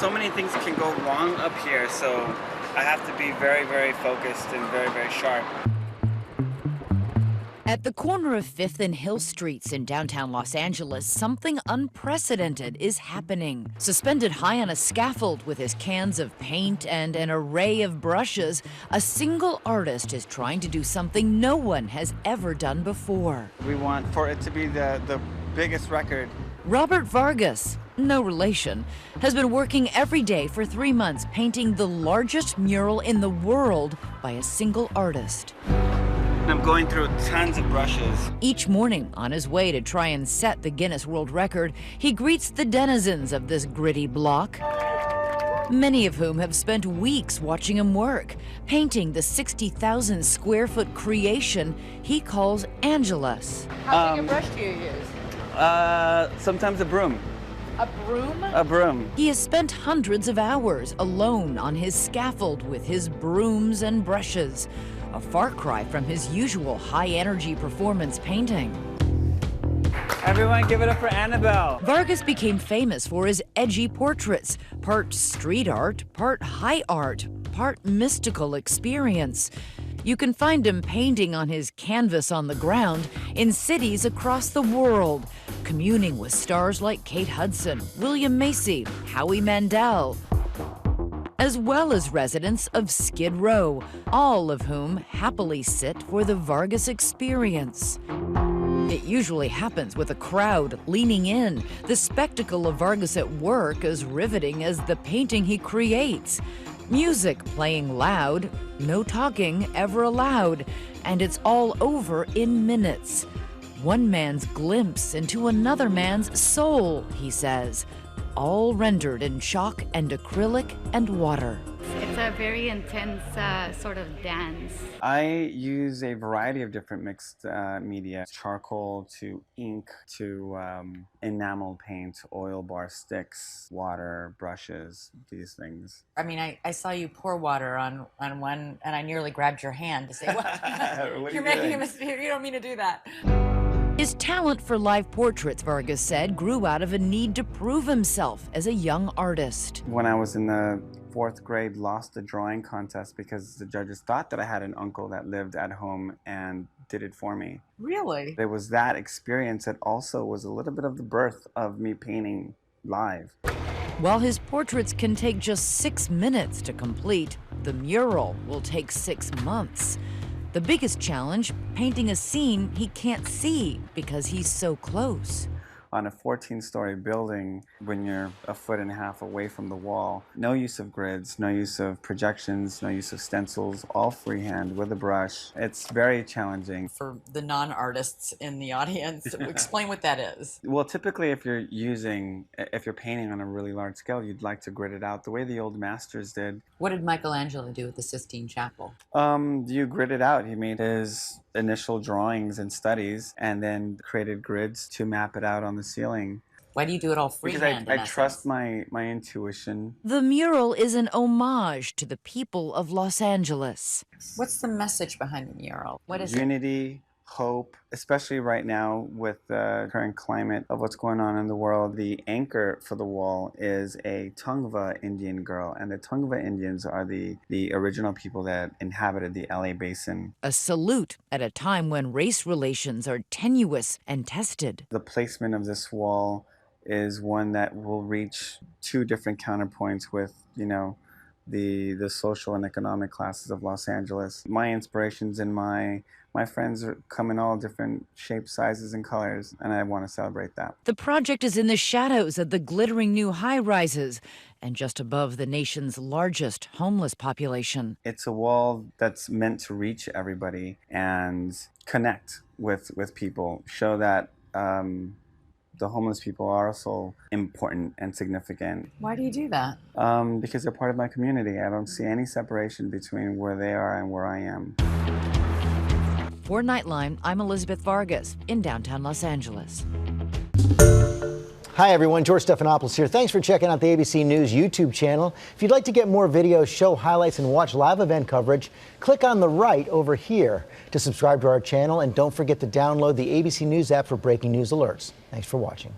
so many things can go wrong up here, so I have to be very, very focused and very, very sharp. At the corner of 5th and Hill Streets in downtown Los Angeles, something unprecedented is happening. Suspended high on a scaffold with his cans of paint and an array of brushes, a single artist is trying to do something no one has ever done before. We want for it to be the biggest record. Robert Vargas, no relation, has been working every day for 3 months painting the largest mural in the world by a single artist. I'm going through tons of brushes. Each morning, on his way to try and set the Guinness World Record, he greets the denizens of this gritty block, many of whom have spent weeks watching him work, painting the 60,000 square foot creation he calls Angelus. How big a brush do you use? Sometimes a broom. A broom? A broom. He has spent hundreds of hours alone on his scaffold with his brooms and brushes, a far cry from his usual high-energy performance painting. Everyone give it up for Annabelle. Vargas became famous for his edgy portraits, part street art, part high art, part mystical experience. You can find him painting on his canvas on the ground in cities across the world, communing with stars like Kate Hudson, William Macy, Howie Mandel, as well as residents of Skid Row, all of whom happily sit for the Vargas experience. It usually happens with a crowd leaning in, the spectacle of Vargas at work as riveting as the painting he creates. Music playing loud, no talking ever allowed, and it's all over in minutes. One man's glimpse into another man's soul, he says, all rendered in chalk and acrylic and water. It's a very intense sort of dance. I use a variety of different mixed media, charcoal to ink to enamel paint, oil bar sticks, water, brushes, these things. I mean, I saw you pour water on one, and I nearly grabbed your hand to say, what you're making a mistake. You don't mean to do that. His talent for live portraits, Vargas said, grew out of a need to prove himself as a young artist. When I was in the 4th grade, lost a drawing contest because the judges thought that I had an uncle that lived at home and did it for me. Really? There was that experience that also was a little bit of the birth of me painting live. While his portraits can take just 6 minutes to complete, the mural will take 6 months. The biggest challenge, painting a scene he can't see because he's so close. On a 14-story building, when you're a foot and a half away from the wall, no use of grids, no use of projections, no use of stencils, all freehand with a brush. It's very challenging. For the non-artists in the audience, explain what that is. Well, typically if you're painting on a really large scale, you'd like to grid it out the way the old masters did. What did Michelangelo do with the Sistine Chapel? You grid it out. He made his initial drawings and studies and then created grids to map it out on the ceiling. Why do you do it all freehand? Because I trust my intuition. The mural is an homage to the people of Los Angeles. What's the message behind the mural? What is Unity, hope, especially right now with the current climate of what's going on in the world. The anchor for the wall is a Tongva Indian girl, and the Tongva Indians are the original people that inhabited the L.A. basin. A salute at a time when race relations are tenuous and tested. The placement of this wall is one that will reach 2 different counterpoints with, the social and economic classes of Los Angeles. My inspirations and my friends come in all different shapes, sizes, and colors, and I want to celebrate that. The project is in the shadows of the glittering new high-rises and just above the nation's largest homeless population. It's a wall that's meant to reach everybody and connect with people, show that the homeless people are also important and significant. Why do you do that? Because they're part of my community. I don't see any separation between where they are and where I am. For Nightline, I'm Elizabeth Vargas in downtown Los Angeles. Hi everyone, George Stephanopoulos here. Thanks for checking out the ABC News YouTube channel. If you'd like to get more videos, show highlights, and watch live event coverage, click on the right over here to subscribe to our channel, and don't forget to download the ABC News app for breaking news alerts. Thanks for watching.